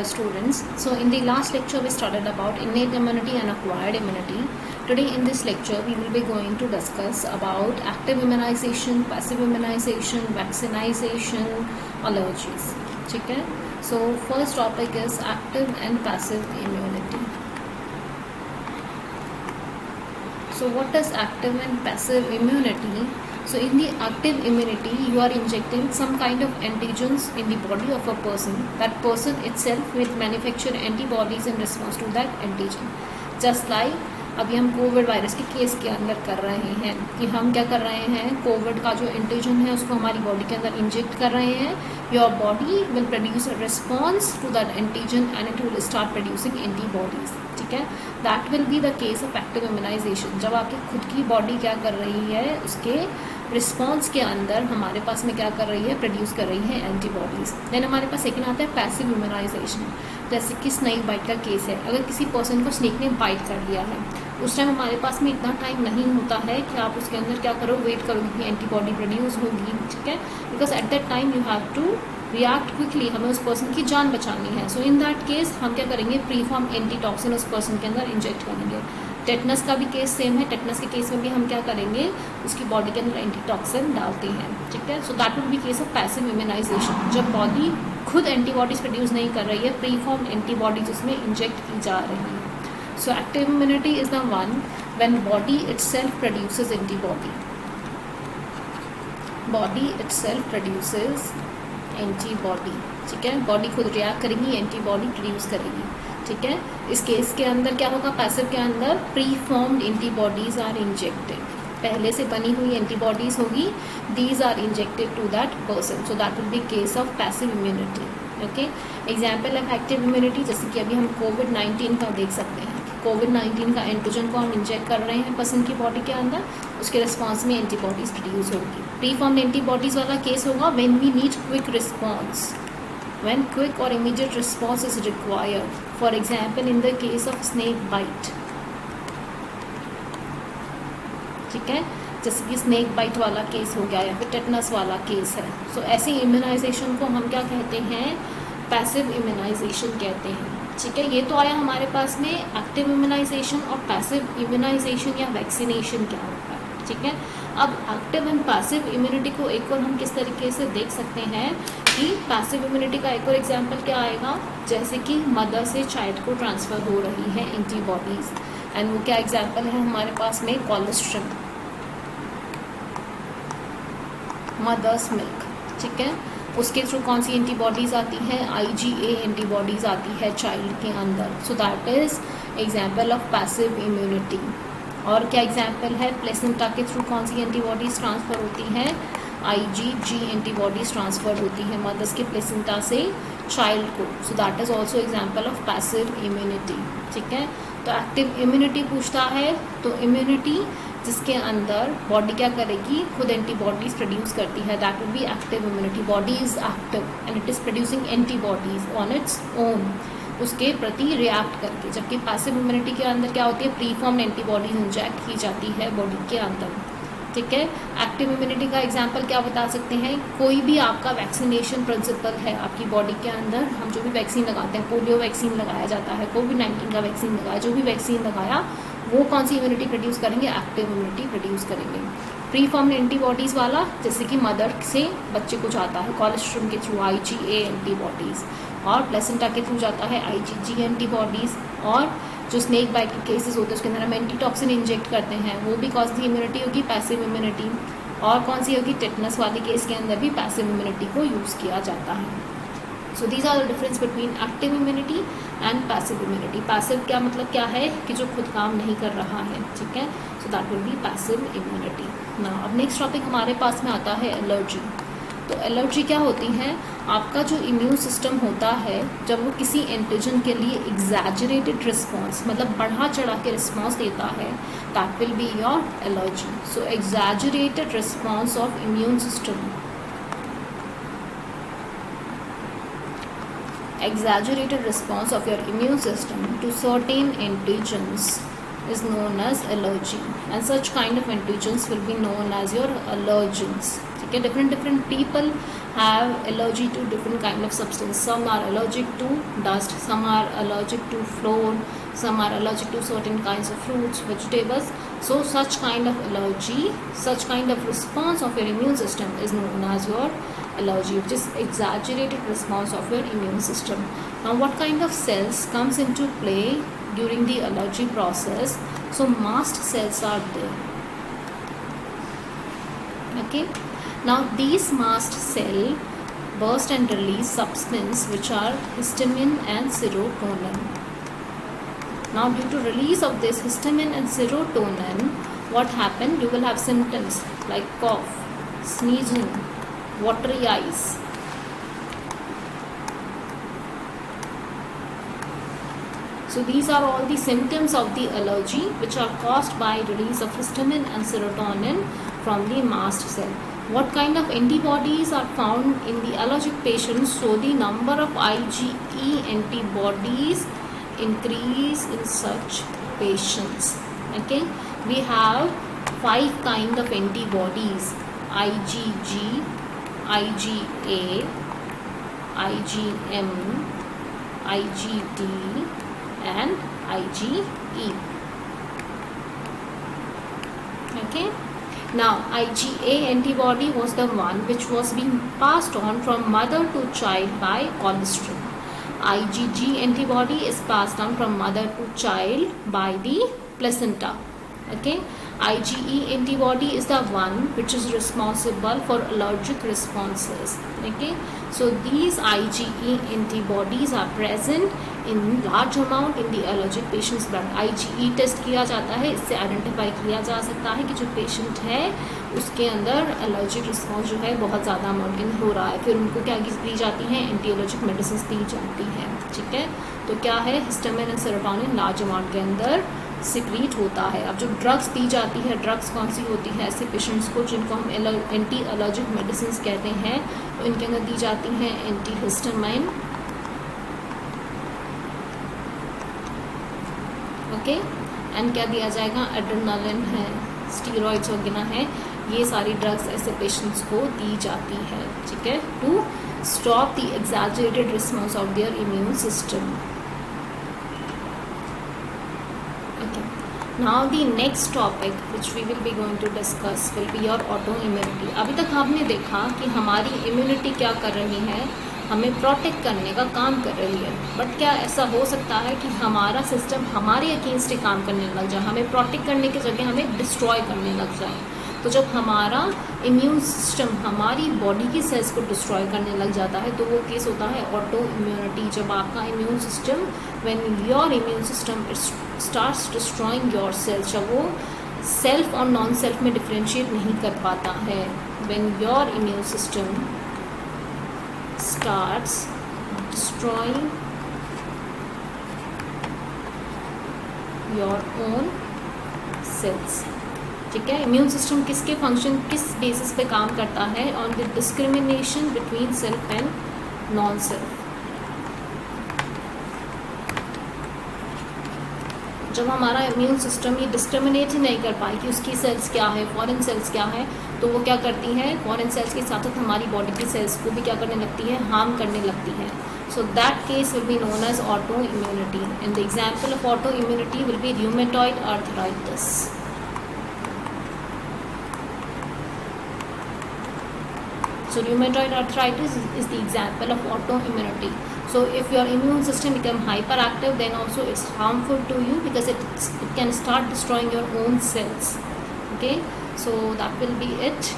Students, so in the last lecture we started about innate immunity and acquired immunity. Today in this lecture we will be going to discuss about active immunization, passive immunization, vaccination, allergies. ठीक है? So first topic is active and passive immunity. So what is active and passive immunity? So in the active immunity, you are injecting some kind of antigens in the body of a person. That person itself will manufacture antibodies in response to that antigen. Just like अभी हम Covid virus के case के अंदर कर रहे हैं कि हम क्या कर रहे हैं, कोविड का जो एंटीजन है उसको हमारी बॉडी के अंदर इंजेक्ट कर रहे हैं. Your body will produce a response to that antigen and it will start producing antibodies. ठीक है, that will be the case of active immunization. जब आपकी खुद की बॉडी क्या कर रही है, उसके रिस्पॉन्स के अंदर हमारे पास में क्या कर रही है, प्रोड्यूस कर रही है एंटीबॉडीज. देन हमारे पास सेकेंड आता है पैसिव इम्यूनाइजेशन. जैसे कि स्नेक बाइट का केस है. अगर किसी पर्सन को स्नेक ने बाइट कर दिया है, उस टाइम हमारे पास में इतना टाइम नहीं होता है कि आप उसके अंदर क्या करो, वेट करो कि एंटीबॉडी प्रोड्यूस होगी. ठीक है, because at that time you have to react quickly. हमें उस पर्सन की जान बचानी है. सो इन दैट केस हम क्या करेंगे, प्री फॉर्म एंटीटॉक्सिन उस पर्सन के अंदर इंजेक्ट करेंगे. टेटनस का भी केस सेम है. टेटनस के केस में भी हम क्या करेंगे, उसकी बॉडी के अंदर एंटीटॉक्सिन डालते हैं. ठीक है, so that will be case of passive immunization. जब बॉडी खुद एंटीबॉडीज प्रोड्यूस नहीं कर रही है, प्री फॉर्म एंटीबॉडीज उसमें इंजेक्ट की जा रही है. So active immunity is the one when body itself produces antibody. Body itself produces antibody. ठीक है, बॉडी खुद रिएक्ट करेगी, एंटीबॉडी प्रोड्यूस करेगी. ठीक है, इस केस के अंदर क्या होगा, पैसिव के अंदर pre formed antibodies are injected. पहले से बनी हुई एंटीबॉडीज होगी, these are injected to that person. So that will be case of passive immunity. Okay, example of active immunity जैसे कि अभी हम कोविड-19 का देख सकते हैं. कोविड-19 का एंटीजन को हम इंजेक्ट कर रहे हैं पर्सन की बॉडी के अंदर, उसके रिस्पॉन्स में एंटीबॉडीज प्रोड्यूस होगी. प्री फॉर्म्ड एंटीबॉडीज वाला केस होगा when we need quick response, when quick or immediate response is required. For example, in the case of snake bite. ठीक है, जैसे कि स्नेक बाइट वाला केस हो गया या फिर टेटनस वाला केस है. सो ऐसे इम्यूनाइजेशन को हम क्या कहते हैं, पैसिव इम्यूनाइजेशन कहते हैं. ठीक है, ये तो आया हमारे पास में एक्टिव इम्यूनाइजेशन. और पैसिव इम्यूनाइजेशन या वैक्सीनेशन क्या होता है. ठीक है, अब एक्टिव एंड पैसिव इम्यूनिटी को एक और हम किस तरीके से देख सकते हैं कि पैसिव इम्यूनिटी का एक और एग्जांपल क्या आएगा, जैसे कि मदर से चाइल्ड को ट्रांसफ़र हो रही है एंटीबॉडीज़. एंड वो क्या एग्जांपल है हमारे पास में, कोलेस्ट्रम, मदर्स मिल्क. ठीक है, उसके थ्रू कौन सी एंटीबॉडीज़ आती हैं, IgA एंटीबॉडीज़ आती है चाइल्ड के अंदर. So that is example of passive immunity. और क्या एग्जाम्पल है, प्लेसेंटा के थ्रू कौन सी एंटीबॉडीज़ ट्रांसफ़र होती हैं, IgG एंटीबॉडीज़ ट्रांसफ़र होती हैं मदर्स के प्लेसेंटा से चाइल्ड को. So that is also example of passive immunity. ठीक है, तो एक्टिव इम्यूनिटी पूछता है, तो इम्यूनिटी जिसके अंदर बॉडी क्या करेगी, खुद एंटीबॉडीज़ प्रोड्यूस करती है, that will be active immunity. Body is active and it is producing antibodies on its own, उसके प्रति रिएक्ट करके. जबकि पैसिव इम्यूनिटी के अंदर क्या होती है, प्री फॉर्म्ड एंटीबॉडीज इंजेक्ट की जाती है बॉडी के अंदर. ठीक है, एक्टिव इम्यूनिटी का एग्जांपल क्या बता सकते हैं, कोई भी आपका वैक्सीनेशन प्रिंसिपल है आपकी बॉडी के अंदर. हम जो भी वैक्सीन लगाते हैं, पोलियो वैक्सीन लगाया जाता है, कोविड-19 का वैक्सीन लगाया, जो भी वैक्सीन लगाया वो कौन सी इम्यूनिटी प्रोड्यूस करेंगे, एक्टिव इम्यूनिटी प्रोड्यूस करेंगे. प्री फॉर्म्ड एंटीबॉडीज़ वाला जैसे कि मदर से बच्चे को जाता है कोलेस्ट्रम के थ्रू IgA एंटीबॉडीज़, और प्लेसेंटा के थ्रू जाता है IgG एंटीबॉडीज़. और जो स्नेक बाइट के केसेस होते हैं उसके अंदर हम एंटीटॉक्सिन इंजेक्ट करते हैं, वो भी कौन सी इम्यूनिटी होगी, पैसिव इम्यूनिटी. और कौन सी होगी, टेटनस वाले केस के अंदर भी पैसिव इम्यूनिटी को यूज़ किया जाता है. So these are the difference between active immunity and passive immunity. Passive क्या मतलब क्या है कि जो खुद काम नहीं कर रहा है. ठीक है, so that will B passive immunity. ना अब नेक्स्ट टॉपिक हमारे पास में आता है एलर्जी. तो एलर्जी क्या होती है, आपका जो इम्यून सिस्टम होता है जब वो किसी एंटीजन के लिए एग्जैजरेटेड रिस्पॉन्स, मतलब बढ़ा चढ़ा के रिस्पॉन्स देता है, that will be your allergy. So exaggerated response of immune system, exaggerated response of your immune system to certain antigens is known as allergy, and such kind of antigens will be known as your allergens. ठीक है, different people have allergy to different kind of substance. Some are allergic to dust, some are allergic to flour, some are allergic to certain kinds of fruits, vegetables. So such kind of allergy, such kind of response of your immune system is known as your allergy, which is exaggerated response of your immune system. Now what kind of cells comes into play during the allergy process? So mast cells are there. Okay, now these mast cell burst and release substance which are histamine and serotonin. Now due to release of this histamine and serotonin, what happened? You will have symptoms like cough, sneezing, watery eyes. So these are all the symptoms of the allergy which are caused by release of histamine and serotonin from the mast cell. What kind of antibodies are found in the allergic patients? So the number of IgE antibodies increase in such patients. Okay, we have 5 kind of antibodies: IgG, IgA, IgM, IgD and IgE. Okay, now IgA antibody was the one which was being passed on from mother to child by colostrum. IgG antibody is passed on from mother to child by the placenta. Okay, IgE antibody is the one which is responsible for allergic responses. Okay, so these IgE antibodies are present in large amount in the allergic patient's blood. IgE test किया जाता है, इससे identify किया जा सकता है कि जो पेशेंट है उसके अंदर एलर्जिक रिस्पॉन्स जो है बहुत ज़्यादा अमाउंट में हो रहा है. फिर उनको क्या दी जाती हैं? एंटी एलर्जिक मेडिसिन दी जाती हैं. ठीक है, तो क्या है? Histamine and serotonin large amount के अंदर सिक्रीट होता है. अब जो ड्रग्स दी जाती है, ड्रग्स कौन सी होती है ऐसे पेशेंट्स को जिनको हम एंटी एलर्जिक मेडिसिन कहते हैं, तो इनके अंदर दी जाती हैं एंटी हिस्टामाइन. ओके, एंड क्या दिया जाएगा? एड्रेनालिन है, स्टीरॉइड्स वगैरह हैं, ये सारी ड्रग्स ऐसे पेशेंट्स को दी जाती है. ठीक है, to stop the exaggerated response of their immune system. Now the next topic which we will be going to discuss will be your autoimmunity. अभी तक आपने देखा कि हमारी इम्यूनिटी क्या कर रही है? हमें प्रोटेक्ट करने का काम कर रही है. बट क्या ऐसा हो सकता है कि हमारा सिस्टम हमारे अगेंस्ट ही काम करने लग जाए, हमें प्रोटेक्ट करने की जगह हमें डिस्ट्रॉय करने लग जाए? तो जब हमारा इम्यून सिस्टम हमारी बॉडी की सेल्स को डिस्ट्रॉय करने लग जाता है तो वो केस होता है ऑटो इम्यूनिटी. जब आपका immune system, when your immune system starts destroying your cells, जब वो सेल्फ और नॉन सेल्फ में डिफ्रेंशिएट नहीं कर पाता है, when your immune system starts destroying your own cells. ठीक है, इम्यून सिस्टम किसके फंक्शन, किस बेसिस पे काम करता है? On the discrimination between self and non self. जब हमारा इम्यून सिस्टम ये डिस्क्रिमिनेट ही नहीं कर पाए कि उसकी सेल्स क्या है, फॉरेन सेल्स क्या है, तो वो क्या करती हैं? फॉरेन सेल्स के साथ साथ हमारी बॉडी की सेल्स को भी क्या करने लगती है? हार्म करने लगती है. So that case will be known as autoimmunity. And the example of autoimmunity will be rheumatoid arthritis. So rheumatoid arthritis is the example of autoimmunity. So if your immune system become hyperactive, then also it's harmful to you because it can start destroying your own cells. Okay, so that will be it.